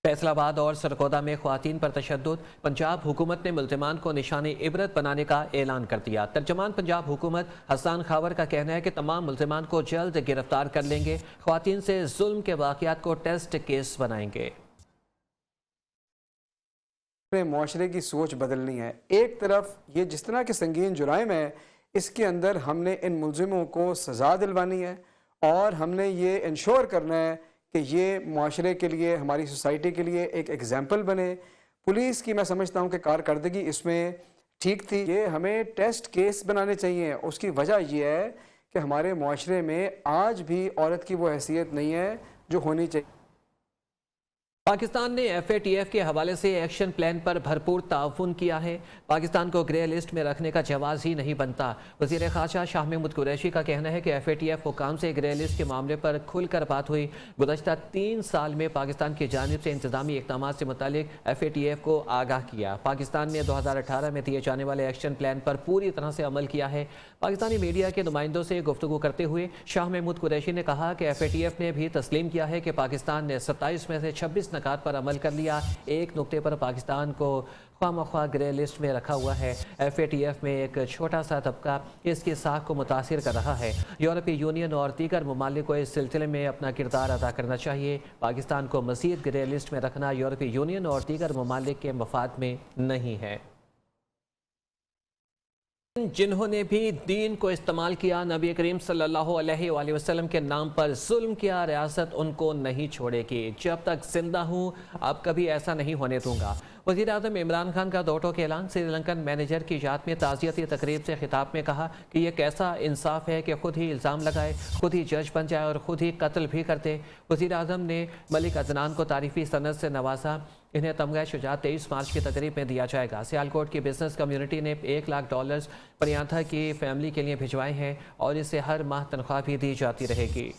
फैसलाबाद और सरगोदा में ख्वातीन पर तशद्दुद, पंजाब हुकूमत ने मुल्ज़िमान को निशाने इबरत बनाने का ऐलान कर दिया। तर्जमान पंजाब हुकूमत हसन खावर का कहना है कि तमाम मुल्ज़िमान को जल्द गिरफ्तार कर लेंगे, ख्वातीन से जुल्म के वाक़यात को टेस्ट केस बनाएंगे। मुआशरे की सोच बदलनी है। एक तरफ ये जिस तरह के संगीन जुराइम है, इसके अंदर हमने इन मुल्ज़िमों को सज़ा दिलवानी है और हमने ये इंश्योर करना है कि ये मुआशरे के लिए, हमारी सोसाइटी के लिए एक एग्जाम्पल बने। पुलिस की मैं समझता हूँ कि कारकर्दगी इसमें ठीक थी। ये हमें टेस्ट केस बनाने चाहिए। उसकी वजह ये है कि हमारे मुआशरे में आज भी औरत की वो हैसियत नहीं है जो होनी चाहिए। पाकिस्तान ने FATF के हवाले से एक्शन प्लान पर भरपूर ताउन किया है। पाकिस्तान को ग्रे लिस्ट में रखने का जवाज़ ही नहीं बनता। वज़ीर ख़ारजा शाह महमूद कुरैशी का कहना है कि FATF हुकाम से ग्रे लिस्ट के मामले पर खुलकर बात हुई। गुज़श्ता 3 साल में पाकिस्तान की जानिब से इंतज़ामी इक़दाम से मुतालिक FATF को आगाह किया। पाकिस्तान ने 2018 में दिए जाने वाले एक्शन प्लान पर पूरी तरह से अमल किया है। पाकिस्तानी मीडिया के नुमाइंदों से गुफ्तगू करते हुए शाह महमूद कुरैशी ने कहा कि FATF ने भी तस्लीम किया है कि पाकिस्तान ने 27 में से 26 नकात पर अमल कर लिया। एक नुक्ते पर पाकिस्तान को ख्वामख्वाह ग्रे लिस्ट में रखा हुआ है। FATF में एक छोटा सा तबका इसकी साख को मुतासिर कर रहा है। यूरोपीय यूनियन और दीगर ममालिक को इस सिलसिले में अपना किरदार अदा करना चाहिए। पाकिस्तान को मज़ीद ग्रे लिस्ट में रखना यूरोपीय यूनियन और दीगर ममालिक के मफाद में नहीं है। जिन्होंने भी दीन को इस्तेमाल किया, नबी करीम सल्लल्लाहु अलैहि वसल्लम के नाम पर जुल्म किया, रियासत उनको नहीं छोड़ेगी। जब तक जिंदा हूँ अब कभी ऐसा नहीं होने दूंगा। वज़ीर आज़म इमरान खान का 2 टोक ऐलान। श्रीलंकन मैनेजर की याद में ताज़ियती तकरीब से खिताब में कहा कि यह कैसा इंसाफ है कि खुद ही इल्ज़ाम लगाए, खुद ही जज बन जाए और खुद ही कत्ल भी कर दे। वज़ीर आज़म ने मलिक अदनान को तारीफ़ी सनद से नवाजा। इन्हें तमगा शुजात 23 मार्च की तकरीब में दिया जाएगा। सियालकोट की बिजनेस कम्युनिटी ने $1 लाख प्रियांथा की फैमिली के लिए भिजवाए हैं और इसे हर माह तनख्वाह भी दी जाती रहेगी।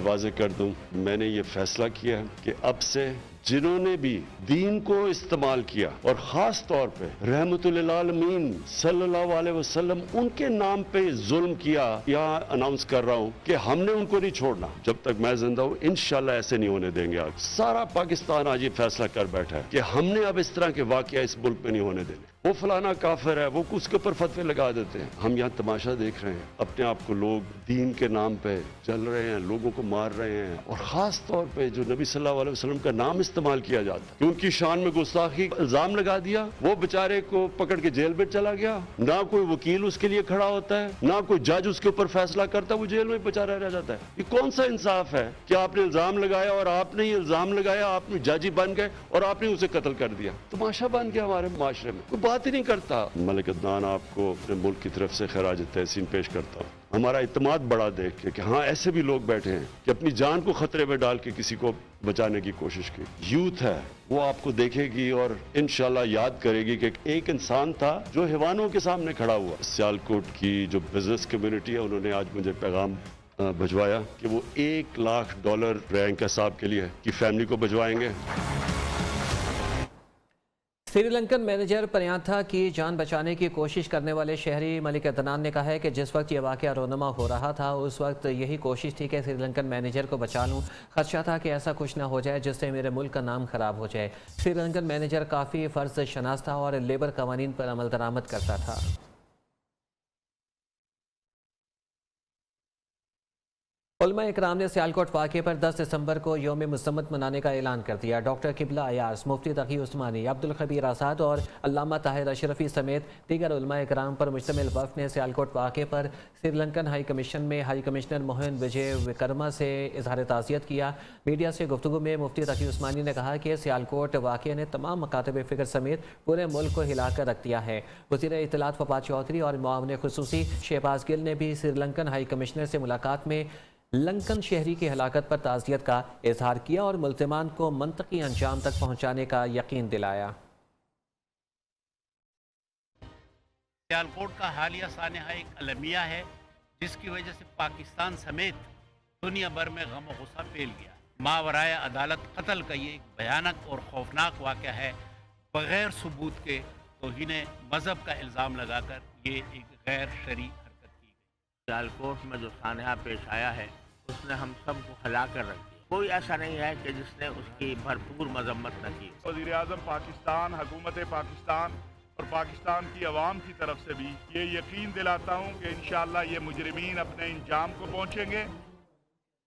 वाज़ेह कर दूं, मैंने ये फैसला किया कि अब से जिन्होंने भी दीन को इस्तेमाल किया और ख़ास तौर पे रहमतुल लिल आलमीन सल्लल्लाहु अलैहि वसल्लम उनके नाम पे जुल्म किया, यहाँ अनाउंस कर रहा हूँ कि हमने उनको नहीं छोड़ना। जब तक मैं जिंदा हूँ इंशाल्लाह ऐसे नहीं होने देंगे। आज सारा पाकिस्तान आज ये फैसला कर बैठा है कि हमने अब इस तरह के वाक़या इस मुल्क में नहीं होने देने। वो फलाना काफिर है, वो उसके ऊपर फतवे लगा देते हैं। हम यहाँ तमाशा देख रहे हैं, अपने आप को लोग दीन के नाम पे चल रहे हैं, लोगों को मार रहे हैं और ख़ास तौर पे जो नबी सल्लल्लाहु अलैहि वसल्लम का नाम इस्तेमाल किया जाता है कि उनकी शान में गुस्ताखी इल्जाम लगा दिया, वो बेचारे को पकड़ के जेल में चला गया। ना कोई वकील उसके लिए खड़ा होता है, ना कोई जज उसके ऊपर फैसला करता, वो जेल में बेचारा रह जाता है। ये कौन सा इंसाफ है कि आपने इल्जाम लगाया और आपने ही इल्जाम लगाया, आपने जज ही बन गए और आपने उसे कत्ल कर दिया। तमाशा बन गया हमारे माशरे में, कोई बात ही नहीं करता। मलिक अदनान आपको अपने मुल्क की तरफ से खराज तहसीन पेश करता हूँ। हमारा इत्मीनान बड़ा देख के कि हाँ ऐसे भी लोग बैठे हैं कि अपनी जान को खतरे में डाल के किसी को बचाने की कोशिश की। यूथ है वो आपको देखेगी और इंशाल्लाह याद करेगी कि एक इंसान था जो हैवानों के सामने खड़ा हुआ। सियालकोट की जो बिजनेस कम्युनिटी है उन्होंने आज मुझे पैगाम भिजवाया कि वो $1 लाख प्रियंका साहब के लिए की फैमिली को भिजवाएंगे। श्रीलंकन मैनेजर प्रियांथा की जान बचाने की कोशिश करने वाले शहरी मलिक अदनान ने कहा है कि जिस वक्त ये वाक़या रोनमा हो रहा था उस वक्त यही कोशिश थी कि श्रीलंकन मैनेजर को बचा लूँ। खदशा था कि ऐसा कुछ ना हो जाए जिससे मेरे मुल्क का नाम ख़राब हो जाए। श्रीलंकन मैनेजर काफ़ी फ़र्ज शनास था और लेबर कवानीन पर अमल दरामद करता था। उलमा इकराम ने सियालकोट वाक़े पर 10 दिसंबर को यौम मुसम्मत मनाने का ऐलान कर दिया। डॉक्टर किबला अयाज, मुफ्ती तकी उस्मानी, अब्दुल खबीर आज़ाद और अल्लामा ताहिर अशरफी समेत दीगर उलमा इकराम पर मुश्तमिल वफ़द ने सियालकोट वाक़े पर श्रीलंकन हाई कमीशन में हाई कमिश्नर मोहन विजय विक्रमा से इजहार ताज़ियत किया। मीडिया से गुफ्तगू में मुफ्ती तकी उस्मानी ने कहा कि सियालकोट वाक़े ने तमाम मकातब फ़िक्र समेत पूरे मुल्क को हिला कर रख दिया है। वज़ीर इत्तलात फवाद चौधरी और मुआविन खुसूसी शहबाज गिल ने भी श्रीलंकन हाई कमिश्नर से मुलाकात में लंकन शहरी की हलाकत पर ताज़ियत का इजहार किया और मुल्ज़िमान को मंतकी अंजाम तक पहुँचाने का यकीन दिलाया। सियालकोट का हालिया सानहा एक अलमिया है जिसकी वजह से पाकिस्तान समेत दुनिया भर में गम और गुस्सा फैल गया। मावराए अदालत कत्ल का ये एक भयानक और खौफनाक वाक़या है। बग़ैर सबूत के तौहीन मज़हब का इल्ज़ाम लगाकर ये एक गैर शरई हरकत की गई। सियालकोट में जो सानहा पेश आया है उसने हम सब को हिला कर रख दिया। कोई ऐसा नहीं है कि जिसने उसकी भरपूर मजम्मत न की। वज़ीर आज़म पाकिस्तान, हुकूमत पाकिस्तान और पाकिस्तान की आवाम की तरफ से भी ये यकीन दिलाता हूँ कि इंशाअल्लाह ये मुजरिमीन अपने इंजाम को पहुँचेंगे।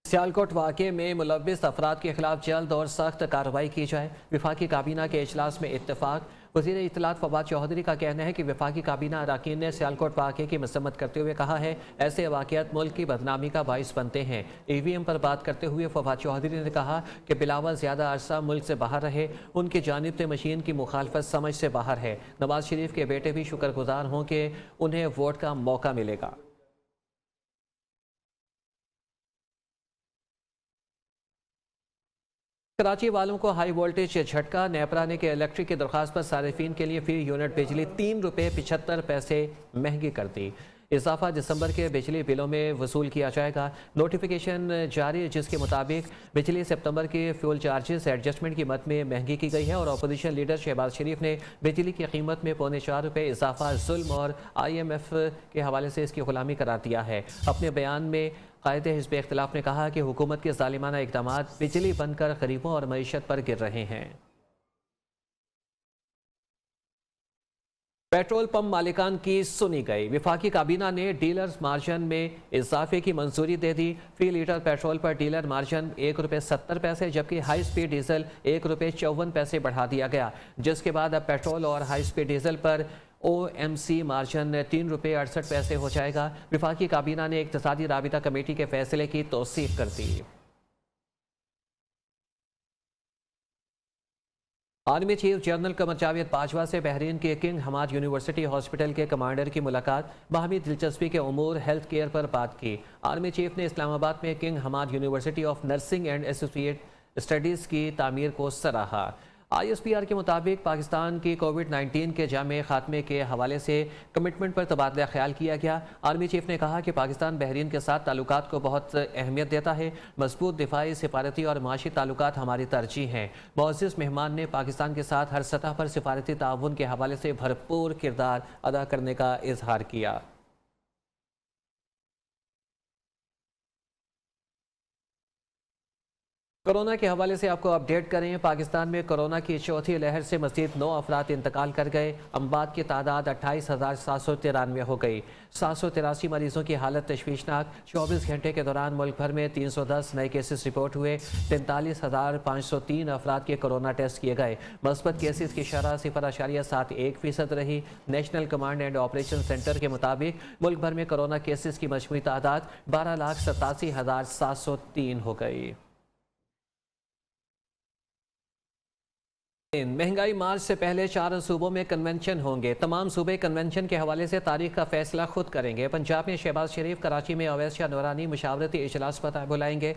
सियालकोट वाक़े में मुलव्विस अफराद के खिलाफ जल्द और सख्त कार्रवाई की जाए। वफाकी काबीना के इजलास में इत्तेफाक। वज़ीर इत्तलात फवाद चौधरी का कहना है कि वफाकी काबीना अरकान ने सियालकोट वाक़े की मसम्मत करते हुए कहा है ऐसे वाक़यात मुल्क की बदनामी का बाइस बनते हैं। EVM पर बात करते हुए फवाद चौधरी ने कहा कि बिलावल ज़्यादा अरसा मुल्क से बाहर रहे, उनकी जानिब से मशीन की मुखालफत समझ से बाहर है। नवाज शरीफ के बेटे भी शुक्रगुजार हों कि उन्हें वोट का मौका मिलेगा। कराची वालों को हाई वोल्टेज झटका। नेपरा के इलेक्ट्रिक की दरख्वास्त पर सारिफिन के लिए फी यूनिट बिजली ₹3.75 महंगी कर दी। इजाफा दिसंबर के बिजली बिलों में वसूल किया जाएगा। नोटिफिकेशन जारी जिसके मुताबिक बिजली सितंबर के फ्यूल चार्जेस एडजस्टमेंट की मद में महंगी की गई है और अपोजिशन लीडर शहबाज शरीफ ने बिजली की कीमत में ₹4.25 इजाफा जुल्म और IMF के हवाले से इसकी गुलामी करार दिया है। अपने बयान में कायदे हिज़्ब इख्तिलाफ ने कहा कि हुकूमत के ज़ालिमाना इक़दामात बिजली बनकर गरीबों और मईशत पर गिर रहे हैं। पेट्रोल पंप मालिकान की सुनी गई। वफाकी काबीना ने डीलर्स मार्जिन में इजाफे की मंजूरी दे दी। फी लीटर पेट्रोल पर डीलर मार्जिन ₹1.70 जबकि हाई स्पीड डीजल ₹1.54 बढ़ा दिया गया, जिसके बाद अब पेट्रोल और हाई स्पीड डीजल पर OMC मार्जिन ₹3.68 हो जाएगा। वफाकी काबीना ने इक़्तिसादी राबिता कमेटी के फैसले की तौसीफ कर दी। Army chief general Qamar Javed Bajwa से बहरीन के किंग हमाद यूनिवर्सिटी हॉस्पिटल के कमांडर की मुलाकात। बाहमी दिलचस्पी के उमूर हेल्थ केयर पर बात की। आर्मी चीफ ने इस्लामाबाद में King Hamad university of nursing and associate studies की तामीर को सराहा। ISPR के मुताबिक पाकिस्तान की कोविड-19 के जामे खात्मे के हवाले से कमिटमेंट पर तबादला ख्याल किया गया। आर्मी चीफ ने कहा कि पाकिस्तान बहरीन के साथ ताल्लुकात को बहुत अहमियत देता है। मजबूत दिफाई, सिफारती और माशी ताल्लुकात हमारी तरजीह हैं। मुअज़्ज़िज़ मेहमान ने पाकिस्तान के साथ हर सतह पर सिफारती ताउन के हवाले से भरपूर किरदार अदा करने का इजहार किया। कोरोना के हवाले से आपको अपडेट करें। पाकिस्तान में कोरोना की चौथी लहर से मज़ीद 9 अफराद इंतकाल कर गए। अमवात की तादाद 28,793 हो गई। 783 मरीजों की हालत तशवीशनाक। 24 घंटे के दौरान मुल्क भर में 310 नए केसेस रिपोर्ट हुए। 43,503 अफराद के कोरोना टेस्ट किए गए। मस्बत केसेस की शरह 0.71% रही। National command and operation centre के मुताबिक मुल्क भर में कोरोना केसेस की मजमूई तादाद 12,87,703 हो गई। महंगाई मार्च से पहले 4 सूबों में कन्वेंशन होंगे। तमाम सूबे कन्वेंशन के हवाले से तारीख का फैसला खुद करेंगे। पंजाब में शहबाज शरीफ, कराची में अवैस शाह नूरानी मुशावरती इजलास पर बुलाएंगे।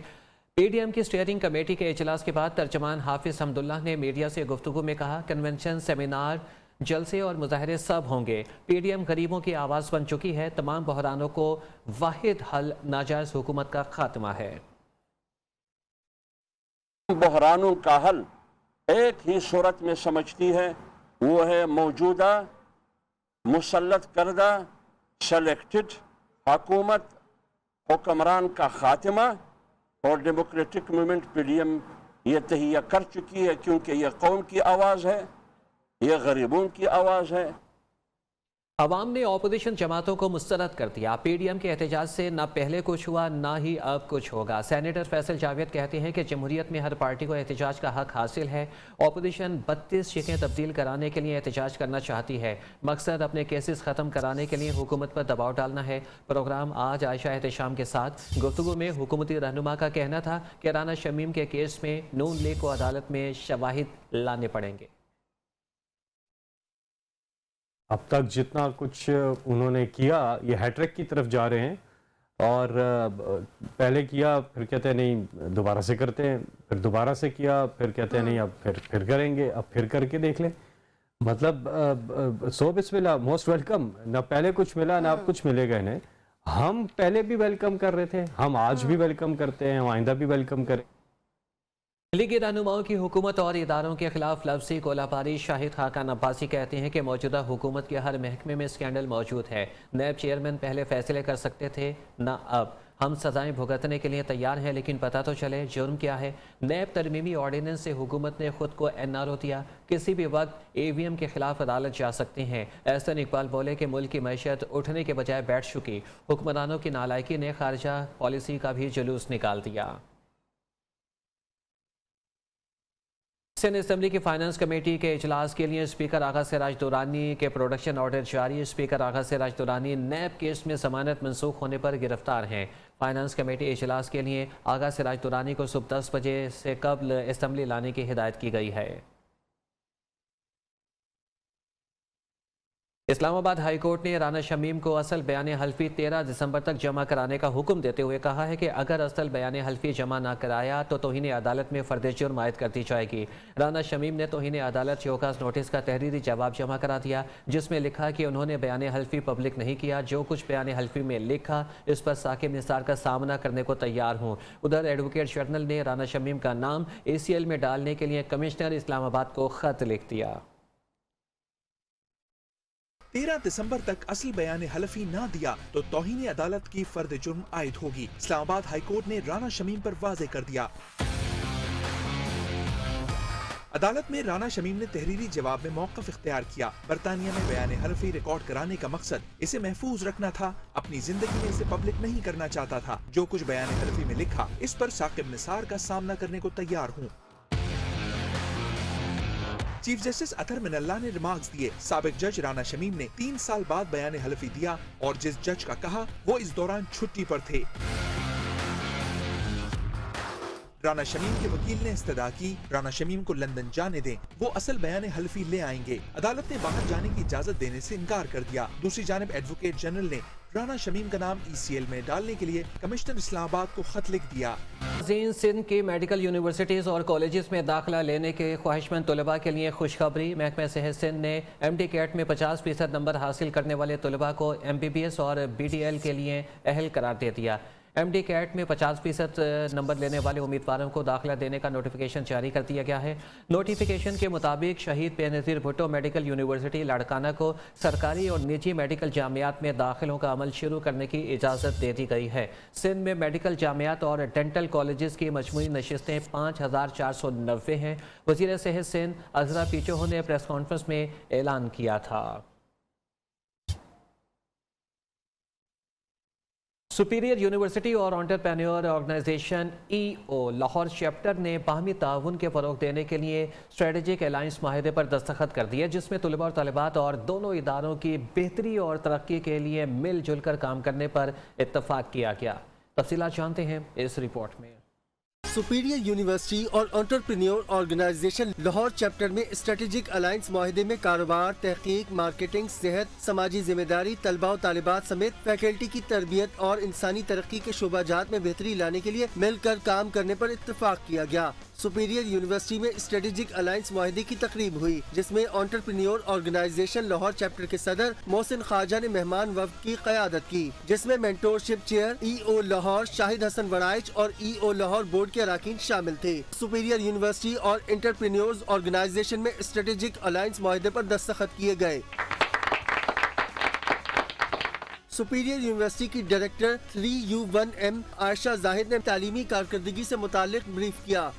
PDM की स्टीयरिंग कमेटी के इजलास के बाद तर्जमान हाफिज हमदुल्लाह ने मीडिया से गुफ्तगू में कहा कन्वेंशन, सेमिनार, जलसे और मुजाहरे सब होंगे। PDM गरीबों की आवाज़ बन चुकी है। तमाम बहरानों को वाहिद हल नाजायज हुकूमत का खात्मा है। बहरानों का हल एक ही सूरत में समझती है, वो है मौजूदा मुसल्लत करदा सेलेक्टेड हुकूमत हुक्मरान का खात्मा। और डेमोक्रेटिक मूवमेंट PDM ये तहिया कर चुकी है, क्योंकि ये कौम की आवाज़ है, ये गरीबों की आवाज़ है। अवाम ने अपोजिशन जमातों को मुस्तरद कर दिया। PDM के एहतजाज से न पहले कुछ हुआ न ही अब कुछ होगा। सेनेटर फैसल जावेद कहते हैं कि जमहूरियत में हर पार्टी को एहतजाज का हक हासिल है। अपोजिशन 32 शिकें तब्दील कराने के लिए एहतजाज करना चाहती है। मकसद अपने केसेस ख़त्म कराने के लिए हुकूमत पर दबाव डालना है। प्रोग्राम आज आयशा एहतशाम के साथ गुफ्तगू में हुकूमती रहनुमा का कहना था कि राना शमीम के केस में नून लीग को अदालत में शवाहिद लाने पड़ेंगे। अब तक जितना कुछ उन्होंने किया, ये हैट्रिक की तरफ जा रहे हैं। और पहले किया, फिर कहते हैं नहीं दोबारा से करते हैं, फिर दोबारा से किया, फिर कहते हैं नहीं अब फिर करेंगे, अब फिर करके देख लें। मतलब सो बिस्मिल्लाह, मोस्ट वेलकम। ना पहले कुछ मिला ना अब कुछ मिलेगा इन्हें। हम पहले भी वेलकम कर रहे थे, हम आज भी वेलकम करते हैं, हम आइंदा भी वेलकम करें। लीगी रहनुमाओं की हुकूमत और इदारों के खिलाफ लफ्ज़ी गोलाबारी। शाहिद खाकान अब्बासी कहते हैं कि मौजूदा हुकूमत के हर महकमे में स्कैंडल मौजूद है। नैब चेयरमैन पहले फैसले कर सकते थे, न अब। ہم سزائیں بھگتنے کے لیے تیار ہیں، لیکن پتہ تو چلے جرم کیا ہے۔ نیب ترمیمی آرڈیننس سے حکومت نے خود کو NRO دیا، کسی بھی وقت AVM کے خلاف عدالت جا سکتے ہیں۔ احسن اقبال بولے کہ ملک کی معیشت اٹھنے کے بجائے بیٹھ چکی، حکمرانوں کی نالائکی نے خارجہ پالیسی کا بھی جلوس نکال دیا۔ سندھ اسمبلی کی فائنانس کمیٹی کے اجلاس کے لیے اسپیکر آغا سراج درانی کے پروڈکشن آرڈر جاری۔ Speaker Agha Siraj Durrani NAB case میں ضمانت منسوخ ہونے پر گرفتار ہیں۔ فائنانس کمیٹی اجلاس کے لیے آغا سراج درانی کو صبح 10 بجے سے قبل اسمبلی لانے کی ہدایت کی گئی ہے۔ اسلام آباد ہائی کورٹ نے رانا شمیم کو اصل بیان حلفی 13 دسمبر تک جمع کرانے کا حکم دیتے ہوئے کہا ہے کہ اگر اصل بیان حلفی جمع نہ کرایا تو توہین عدالت میں فرد جرم عائد کر دی جائے گی۔ رانا شمیم نے توہین عدالت شوکاز نوٹس کا تحریری جواب جمع کرا دیا، جس میں لکھا کہ انہوں نے بیان حلفی پبلک نہیں کیا۔ جو کچھ بیان حلفی میں لکھا اس پر ثاقب نثار کا سامنا کرنے کو تیار ہوں۔ ادھر ایڈوکیٹ جنرل نے رانا شمیم کا نام ACL میں ڈالنے کے لیے کمشنر اسلام آباد کو خط لکھ دیا۔ 13 دسمبر تک اصل بیان حلفی نہ دیا تو توہین عدالت کی فرد جرم عائد ہوگی۔ اسلام آباد ہائی کورٹ نے رانا شمیم پر واضح کر دیا۔ عدالت میں رانا شمیم نے تحریری جواب میں موقف اختیار کیا۔ برطانیہ میں بیان حلفی ریکارڈ کرانے کا مقصد اسے محفوظ رکھنا تھا، اپنی زندگی میں اسے پبلک نہیں کرنا چاہتا تھا۔ جو کچھ بیان حلفی میں لکھا اس پر ثاقب نثار کا سامنا کرنے کو تیار ہوں۔ چیف جسٹس اطہر من اللہ نے ریمارکس دیے۔ سابق جج رانا شمیم نے 3 سال بعد بیان حلفی دیا اور جس جج کا کہا وہ اس دوران چھٹی پر تھے۔ رانا شمیم کے وکیل نے استدعا کی رانا شمیم کو لندن جانے دیں، وہ اصل بیان حلفی لے آئیں گے۔ عدالت نے باہر جانے کی اجازت دینے سے انکار کر دیا۔ دوسری جانب ایڈوکیٹ جنرل نے رانا شمیم کا نام ECL میں ڈالنے کے لیے کمشنر اسلام آباد کو خط لکھ دیا۔ سندھ کی میڈیکل یونیورسٹیز اور کالجز میں داخلہ لینے کے خواہشمند طلباء کے لیے خوشخبری۔ محکمہ صحت سندھ نے MD کیٹ میں 50% نمبر حاصل کرنے والے طلباء کو MBBS اور BDL کے لیے اہل قرار دے دیا۔ MD کیٹ میں 50% نمبر لینے والے امیدواروں کو داخلہ دینے کا نوٹیفیکیشن جاری کر دیا گیا ہے۔ نوٹیفیکیشن کے مطابق شہید بے نظیر بھٹو میڈیکل یونیورسٹی لاڑکانہ کو سرکاری اور نجی میڈیکل جامعات میں داخلوں کا عمل شروع کرنے کی اجازت دے دی گئی ہے۔ سندھ میں میڈیکل جامعات اور ڈینٹل کالجز کی مجموعی نشستیں 5490 ہیں۔ وزیر صحت سندھ عزرا پیچوہو نے پریس کانفرنس میں اعلان کیا تھا۔ سپیریئر یونیورسٹی اور entrepreneur organization EO Lahore chapter نے باہمی تعاون کے فروغ دینے کے لیے اسٹریٹجک الائنس معاہدے پر دستخط کر دیے، جس میں طلباء اور طالبات اور دونوں اداروں کی بہتری اور ترقی کے لیے مل جل کر کام کرنے پر اتفاق کیا گیا۔ تفصیلات جانتے ہیں اس رپورٹ میں۔ سپیریئر یونیورسٹی اور انٹرپرینیور آرگنائزیشن لاہور چیپٹر میں اسٹریٹجک الائنس معاہدے میں کاروبار، تحقیق، مارکیٹنگ، صحت، سماجی ذمہ داری، طلباء و طالبات سمیت فیکلٹی کی تربیت اور انسانی ترقی کے شعبہ جات میں بہتری لانے کے لیے مل کر کام کرنے پر اتفاق کیا گیا۔ سپیریئر یونیورسٹی میں اسٹریٹجک الائنس معاہدے کی تقریب ہوئی، جس میں انٹرپرینیور آرگنائزیشن لاہور چیپٹر کے صدر محسن خواجہ نے مہمان وفد کی قیادت کی، جس میں mentorship chair EO Lahore Shahid Hasan Waraich اور EO لاہور بورڈ کے اراکین شامل تھے۔ سپیریئر یونیورسٹی اور انٹرپرینیورز آرگنائزیشن میں اسٹریٹجک الائنس معاہدے پر دستخط کیے گئے۔ سپیریئر یونیورسٹی کی ڈائریکٹر 3U1M عائشہ زاہد نے تعلیمی کارکردگی سے متعلق بریف کیا۔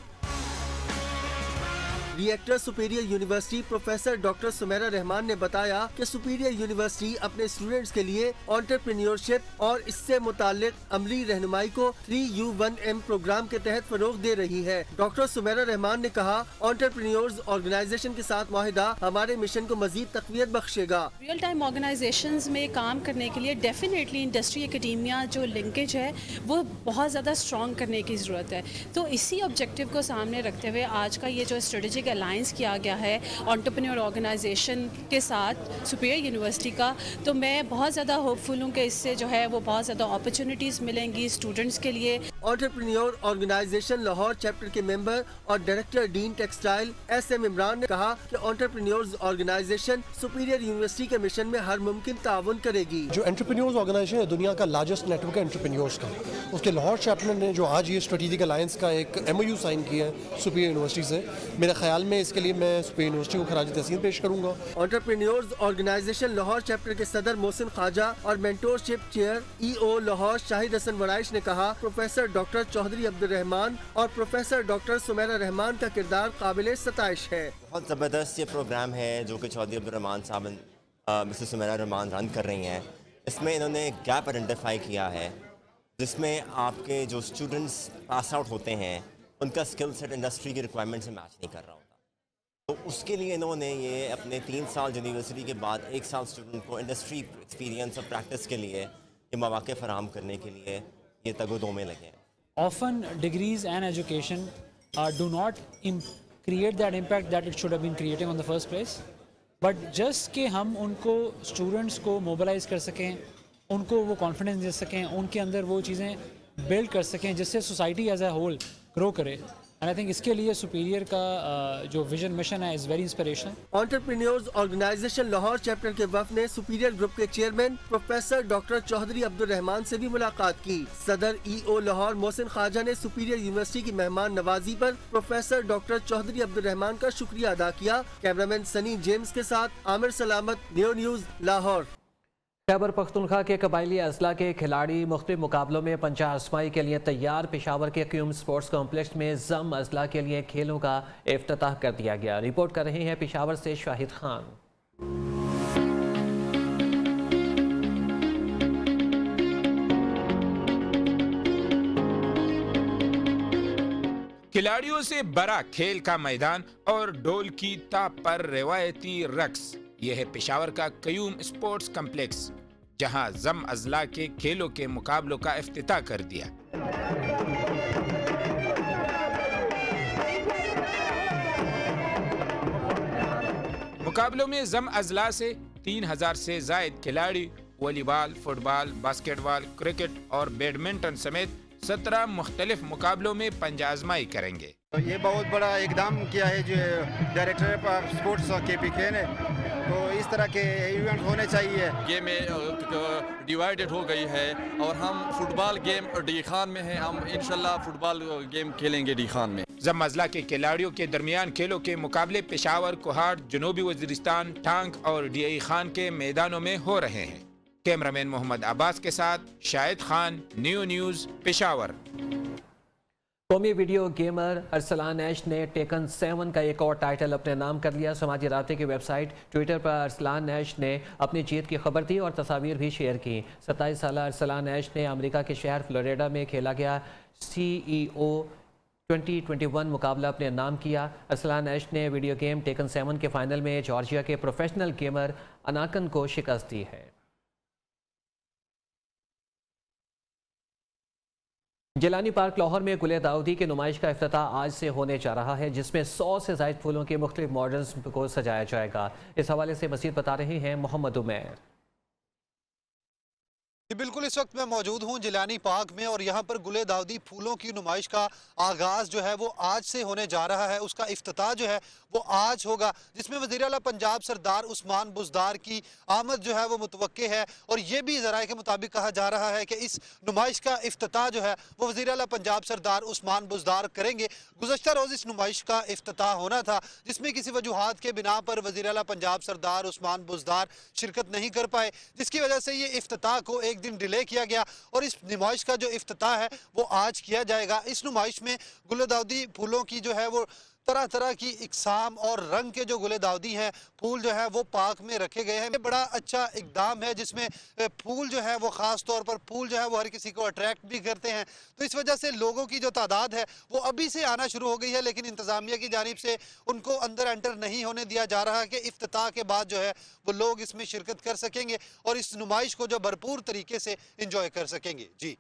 Rector superior university professor doctor Sameera Rahman نے بتایا کہ سپیریئر یونیورسٹی اپنے اسٹوڈنٹس کے لیے انٹرپرینیورشپ اور اس سے متعلق عملی رہنمائی کو 3U1M پروگرام کے تحت فروغ دے رہی ہے۔ ڈاکٹر سمیرہ رحمان نے کہا، انٹرپرینیورز آرگنائزیشن کے ساتھ معاہدہ ہمارے مشن کو مزید تقویت بخشے گا۔ ریئل ٹائم آرگنائزیشنز میں کام کرنے کے لیے ڈیفینیٹلی انڈسٹری اکیڈیمیا جو لنکیج ہے وہ بہت زیادہ اسٹرانگ کرنے کی ضرورت ہے۔ تو اسی آبجیکٹیو کو سامنے رکھتے ہوئے آج کا یہ جو اسٹریٹجک الائنس کیا گیا ہے انٹرپرینیور آرگنائزیشن کے ساتھ سپیریئر یونیورسٹی کا، تو میں بہت زیادہ ہوپ فل ہوں کہ اس سے جو ہے وہ بہت زیادہ اپرچونیٹیز ملیں گی اسٹوڈنٹس کے لیے۔ एंटरप्रेन्योर ऑर्गेनाइजेशन लाहौर चैप्टर के मेंबर और director dean textile SM Imran ने कहा कि एंटरप्रेन्योर्स ऑर्गेनाइजेशन सुपीरियर यूनिवर्सिटी के मिशन में हर मुमकिन ताउन करेगी। जो एंटरप्रेन्योर्स ऑर्गेनाइजेशन है दुनिया का लार्जेस्ट नेटवर्क है एंटरप्रेन्योर्स का, उसके लाहौर चैप्टर ने जो आज ये स्ट्रेटेजिक अलायंस का एक MOU साइन किया है सुपीरियर यूनिवर्सिटी से, मेरे ख्याल में इसके लिए मैं सुपीरियर यूनिवर्सिटी को खराज तहसीन पेश करूंगा। एंटरप्रेन्योर्स ऑर्गेनाइजेशन लाहौर चैप्टर के सदर मोहसिन ख्वाजा और mentorship chair EO Lahore Shahid Hasan Waraich ने कहा, प्रोफेसर डॉक्टर चौधरी अब्दुल रहमान और प्रोफेसर डॉक्टर सुमेरा रहमान का किरदार काबिल सताइश है। बहुत ज़बरदस्त ये प्रोग्राम है जो कि चौधरी अब्दुल रहमान साहब मिसेस सुमेरा रहमान रन कर रही हैं। इसमें इन्होंने एक गैप आइडेंटिफाई किया है जिसमें आपके जो स्टूडेंट्स पास आउट होते हैं उनका स्किल सेट इंडस्ट्री की रिक्वायरमेंट से मैच नहीं कर रहा होता, तो उसके लिए इन्होंने ये अपने 3 साल यूनिवर्सिटी के बाद 1 साल स्टूडेंट को इंडस्ट्री एक्सपीरियंस और प्रैक्टिस के लिए ये मौके फराहम करने के लिए ये तगो-दो में लगे हैं। Often degrees and education do not create that impact that it should have been creating on the first place, but just कि हम उनको स्टूडेंट्स को मोबिलाइज कर सकें, उनको वो कॉन्फिडेंस दे सकें, उनके अंदर वो चीज़ें बिल्ड कर सकें जिससे society as a whole grow करे। एंड आई थिंक इसके लिए सुपीरियर का जो विजन मिशन है is very inspirational. Entrepreneurs organization Lahore chapter के वफ़द ने सुपीरियर ग्रुप के chairman professor doctor Chaudhry Abdul Rahman से भी मुलाकात की। सदर EO लाहौर मोहसिन ख्वाजा ने सुपीरियर यूनिवर्सिटी की मेहमान नवाजी पर प्रोफेसर डॉक्टर चौधरी अब्दुल रहमान का शुक्रिया अदा किया। कैमरामैन सनी जेम्स के साथ आमिर सलामत, न्यू न्यूज़ लाहौर। खैबर पख्तूनख्वा के कबायली अजला के खिलाड़ी मुख्तलिफ मुकाबलों में पंजा आजमाई के लिए तैयार। पेशावर के क्यूम स्पोर्ट्स कॉम्प्लेक्स में जम अजला के लिए खेलों का इफ्तिताह कर दिया गया। रिपोर्ट कर रहे हैं पेशावर से शाहिद खान। खिलाड़ियों से बड़ा खेल का मैदान और ढोल की ताप पर रिवायती रक्स, यह है पेशावर का क्यूम स्पोर्ट्स कॉम्प्लेक्स जहां जम अजला के खेलों के मुकाबलों का इफ्तिताह कर दिया। मुकाबलों में जम अजला से 3000 से जायद खिलाड़ी वॉलीबॉल, फुटबॉल, बास्केटबॉल, क्रिकेट और बैडमिंटन समेत 17 मुख्तलिफ मुकाबलों में पंजा आजमाई करेंगे। ये बहुत बड़ा इकदाम किया है जो डायरेक्टर ऑफ स्पोर्ट्स KPK ने, तो इस तरह के इवेंट होने चाहिए। गेम डिवाइडेड हो गई है और हम फुटबॉल गेम डी खान में है, हम इंशाल्लाह फुटबॉल गेम खेलेंगे डी खान में। जम अजला के खिलाड़ियों के दरमियान खेलों के मुकाबले पेशावर, कोहाट, जनूबी वजीरिस्तान, टांग और DI खान के मैदानों में हो रहे हैं। कैमरामैन मोहम्मद अब्बास के साथ शाहिद खान, न्यू न्यूज़ पेशावर। कौमी वीडियो गेमर अरसलान ऐश ने टेकन 7 का एक और टाइटल अपने नाम कर लिया। समाजी राब्ते की वेबसाइट ट्विटर पर अरसलान ऐश ने अपनी जीत की खबर दी और तस्वीर भी शेयर की। 27 साल अरसलान ऐश ने अमेरिका के शहर फ्लोरिडा में खेला गया CEO 2021 मुकाबला अपने नाम किया। अरसलान ऐश ने वीडियो गेम टेकन 7 के फाइनल में जॉर्जिया के प्रोफेशनल गेमर अनाकन को शिकस्त दी है। जिलानी पार्क लाहौर में गुले दाऊदी की नुमाइश का इफ्तिताह आज से होने जा रहा है, जिसमें 100 से ज़ायद फूलों के मुख्तलिफ मॉडल्स को सजाया जाएगा। इस हवाले से मज़ीद बता रहे हैं मोहम्मद उमैर। बिल्कुल, इस वक्त मैं मौजूद हूँ जिलानी पार्क में और यहाँ पर गुले दाऊदी फूलों की नुमाइश का आगाज़ जो है वो आज से होने जा रहा है। उसका इफ्तिताह जो है वो आज होगा, जिसमें वज़ीर आला पंजाब सरदार उस्मान बुज़दार की आमद जो है वो मुतवक्के है। और ये भी ज़राए के मुताबिक कहा जा रहा है कि इस नुमाइश का इफ्तिताह जो है वो वज़ीर आला पंजाब सरदार उस्मान बुज़दार करेंगे। गुज़श्ता रोज़ इस नुमाइश का इफ्तिताह होना था, जिसमें किसी वजूहात के बिना पर वज़ीर आला पंजाब सरदार उस्मान बुज़दार शिरकत नहीं कर पाए, जिसकी वजह से ये इफ्तिताह को एक दिन डिले किया गया और इस नुमाइश का जो इफ्तिताह है वो आज किया जाएगा। इस नुमाइश में गुले दाऊदी फूलों की जो है वो तरह तरह की इकसाम और रंग के जो गुले दाऊदी हैं फूल जो है वो पार्क में रखे गए हैं। बड़ा अच्छा इकदाम है जिसमें फूल जो है वो ख़ास तौर पर फूल जो है वो हर किसी को अट्रैक्ट भी करते हैं, तो इस वजह से लोगों की जो तादाद है वो अभी से आना शुरू हो गई है, लेकिन इंतज़ामिया की जानिब से उनको अंदर एंटर नहीं होने दिया जा रहा है कि इफ्तिताह के बाद जो है वो लोग इसमें शिरकत कर सकेंगे और इस नुमाइश को जो भरपूर तरीके से इंजॉय कर सकेंगे। जी।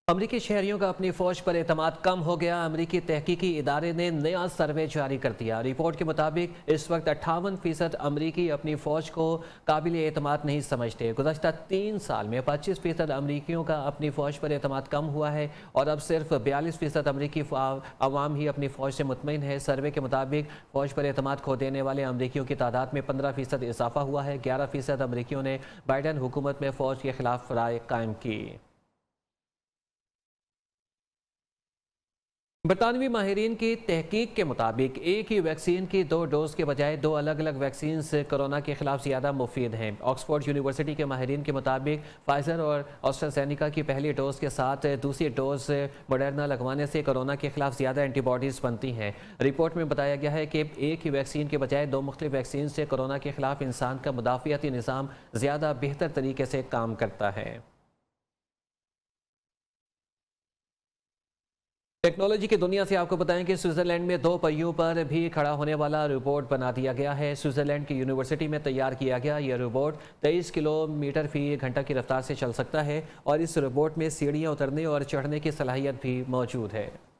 अमरीकी शहरियों का अपनी फौज पर एतमाद कम हो गया। अमरीकी तहकीकी इदारे ने नया सर्वे जारी कर दिया। रिपोर्ट के मुताबिक इस वक्त 58% अमरीकी अपनी फौज को काबिल एतमाद नहीं समझते। गुज़श्ता 3 साल में 25% अमरीकियों का अपनी फौज पर एतमाद कम हुआ है और अब सिर्फ 42% अमरीकी अवाम ही अपनी फौज से मुतमईन है। सर्वे के मुताबिक फौज पर एतमाद खो देने वाले अमरीकियों की तादाद में 15% इजाफा हुआ है। 11% अमरीकियों ने बाइडन हुकूमत में फौज के खिलाफ राय कायम की। बरतानवी माहिरीन की तहकीक के मुताबिक एक ही वैक्सीन की 2 डोज के बजाय 2 अलग अलग वैक्सीन से कोरोना के खिलाफ ज़्यादा मुफीद हैं। ऑक्सफोर्ड यूनिवर्सिटी के माहिरीन के मुताबिक फाइजर और एस्ट्राज़ेनेका की पहली डोज के साथ दूसरी डोज मॉडर्ना लगवाने से कोरोना के खिलाफ ज़्यादा एंटीबॉडीज़ बनती हैं। रिपोर्ट में बताया गया है कि एक ही वैक्सीन के बजाय 2 मुख्तलिफ वैक्सीन से कोरोना के खिलाफ इंसान का मुदाफ़ियाती निज़ाम ज़्यादा बेहतर तरीके से काम करता है। टेक्नोलॉजी की दुनिया से आपको बताएं कि स्विट्ज़रलैंड में 2 पहियों पर भी खड़ा होने वाला रोबोट बना दिया गया है। स्विट्ज़रलैंड की यूनिवर्सिटी में तैयार किया गया यह रोबोट 23 किलोमीटर फी घंटा की रफ्तार से चल सकता है और इस रोबोट में सीढ़ियाँ उतरने और चढ़ने की सलाहियत भी मौजूद है।